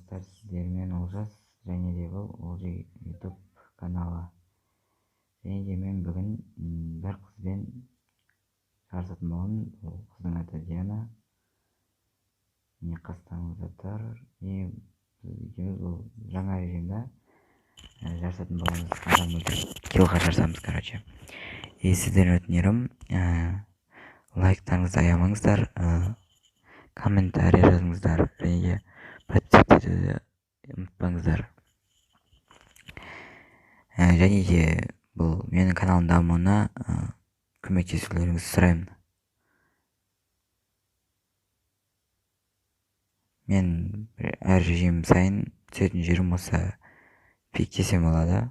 достор, сиздер менен Олжас және де бул Олжи YouTube каналы. Және де мен бүгін бір қызбен жарысатын боламын. Ол қыздың аты Диана. Міне қастарыңызда тұр. Екеуміз бұл жаңа режимде жарысатын боламыз. Адамды килға жарысамыз, короче. Сіздерден өтінерім, лайктарыңызды аямаңыздар, комментарий жазыңыздар, және подписываться етуді ұмытпаңыздар. Және де бұл менің каналым дамуына көмектесулеріңізді сұраймын. Мен әр режим сайын түсетін жерім осы пиктесем болады.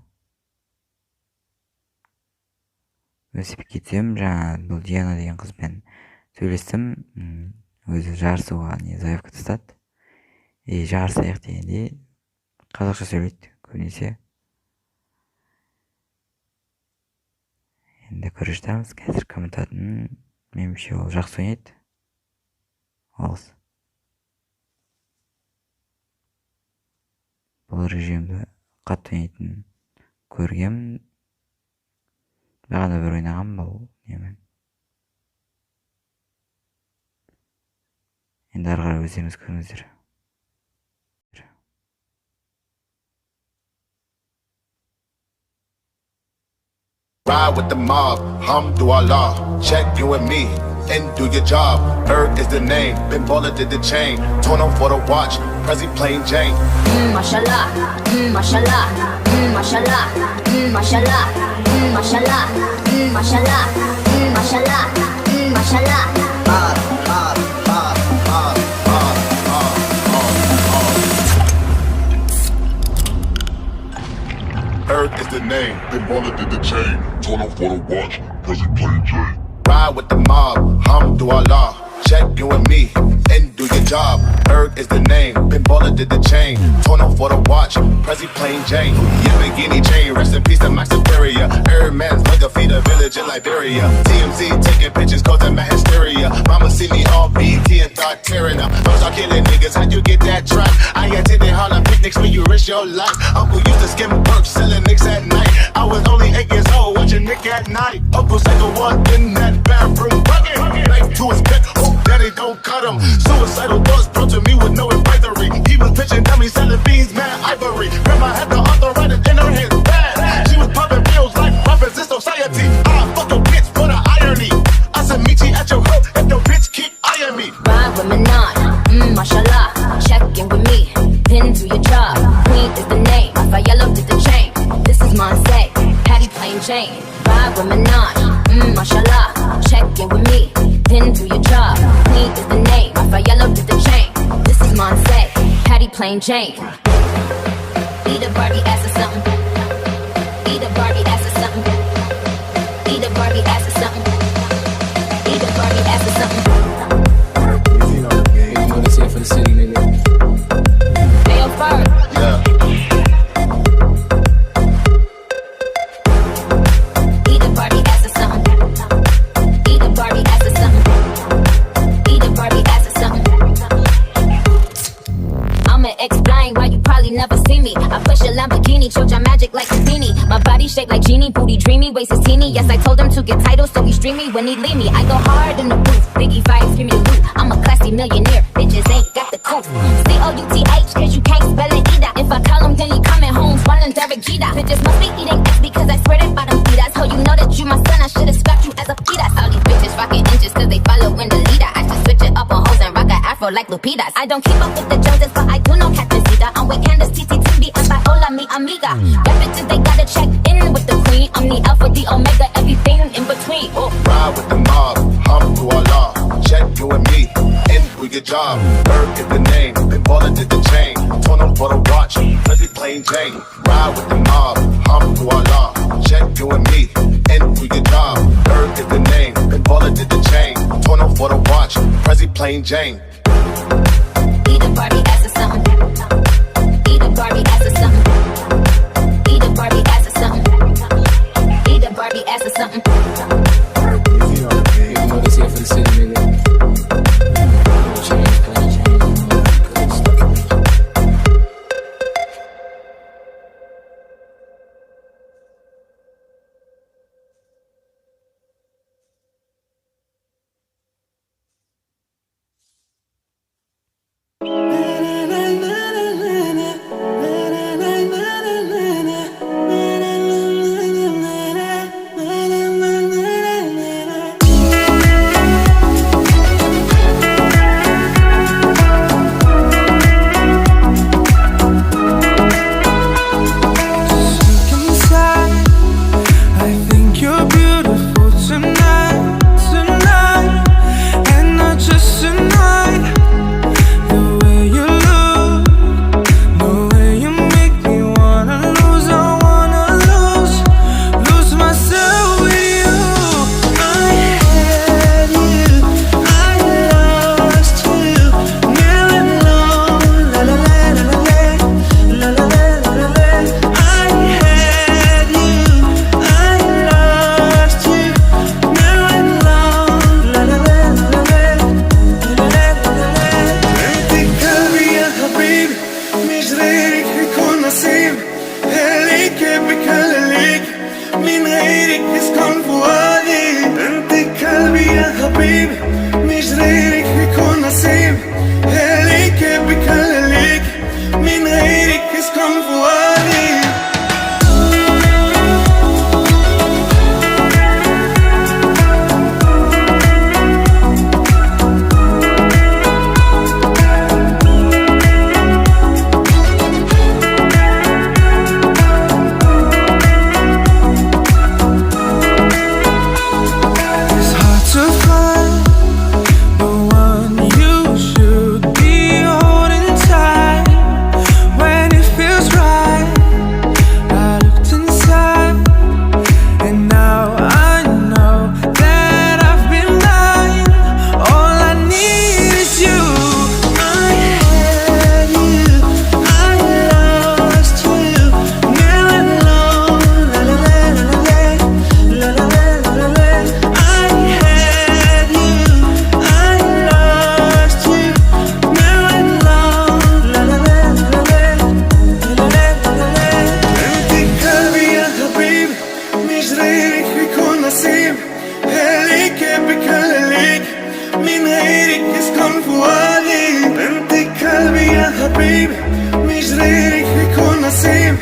Өсіп кетсем, жаңа бұл Диана деген қызбен сөйлестім. Өзі жарысуға заявка тастады. Жарысайық дегенде қазақша сөйлейді көбінесе. Енді көріп жатармыз, қазір кім ұтатынын. Меніңше ол жақсы ойнайды. Олыс. Бұл режимді қатты ойнайтын көргем. Бағана бір ойнаған бұл немен. Енді ары қарай өздеріңіз көріңіздер. Ride with the mob, hamdulillah, check you and me, and do your job. Erg is the name, Ben Baller did the chain, torn on for the watch, Prezi plain Jane. Mashallah, mashallah, mashallah, mashallah, mashallah, mashallah, mashallah, mashallah. Erg is the name, Ben Baller did the chain, torn on for the watch, Prezi plain Jane. Ride with the mob, hamdulillah, check you and me, and do your job. Erg is the name, Ben Baller did the chain, torn on for the watch, Prezi plain Jane. Yamagini chain, rest in peace to my superior. Erg man's mega feed a village in Liberia. TMZ taking pictures causing my hysteria. Mama see me all BT and start tearing up. Don't start killing niggas, how you get that track? I attended Harlem picnics when you risk your life. Uncle used to skim perks, selling nicks at night. I was only 8 years old, watching Nick at night. Uncle Psycho was in that bathroom bucket. Knife to his neck, oh daddy don't cut him. Suicidal thoughts brought to me with no advisory. He was pitching dummies, selling beans, man, ivory. Grandma had the arthritis in her hands, bad. She was popping pills like rappers in society. I fuck a bitch for the irony. I said meet you at your hood if the bitch keep eyeing me. Ride with Manon, mashallah, check in with me, then do your job. Queen is the name, my yellow did the chain. This is Monse, Patty plain Jane. Ride with Manon, mashallah, check in with me, then do your job. Queen is the name, my yellow did the chain. This is Monse, Patty plain Jane. Eat a Barbie ass or something. Eat a Barbie ass or something. Eat a Barbie ass or something. Eat a Barbie ass or something. You know this here for the city, nigga. Hey, yo, Ferg. Yeah. Eat a Barbie ass or something. Eat a Barbie ass or something. Eat a Barbie ass or something. I'ma explain why you probably never see me. I push a Lamborghini, choke your magic like a beanie. My body shaped like genie, booty dreamy, waist is teeny. Yes, I told him to get titles, so he stream me when he leave me. I go hard in the booth, Biggie vibes, give me loot. I'm a classy millionaire, bitches ain't got the couth. C-O-U-T-H, cause you can't spell it either. If I call him, then he coming home, swallowing Derek Jeter. Bitches must be eating X because I swear that bottom feeders. Oh, you know that you my son, I should've scrapped you as a fetus. All these bitches rocking inches cause they following the leader. I should switch it up on hoes and rock an afro like Lupitas. I don't keep up with the Joneses, but I do know Captain Zeta. I'm with Candace, TTTB, and by hola mi amiga. That bitches, they gotta check in with the queen. I'm the alpha, the omega, everything in between. Oh. Ride with the mob, hamdulillah, check you and me, and do your job. Erg is the name, Ben Baller did the chain, torn on for the watch, Prezi plain Jane. Ride with the mob, hamdulillah, check you and me, and do your job. Erg is the name, Ben Baller did the chain, torn on for the watch, Prezi plain Jane. Eat a Barbie ass or something. Eat a Barbie ass or something. Eat a Barbie ass or something. Eat a Barbie ass or something. You know this here for the city, nigga. من غيرك يسكن فؤادي، انت قلبي يا حبيبي، مش غيرك بيكون نصيب.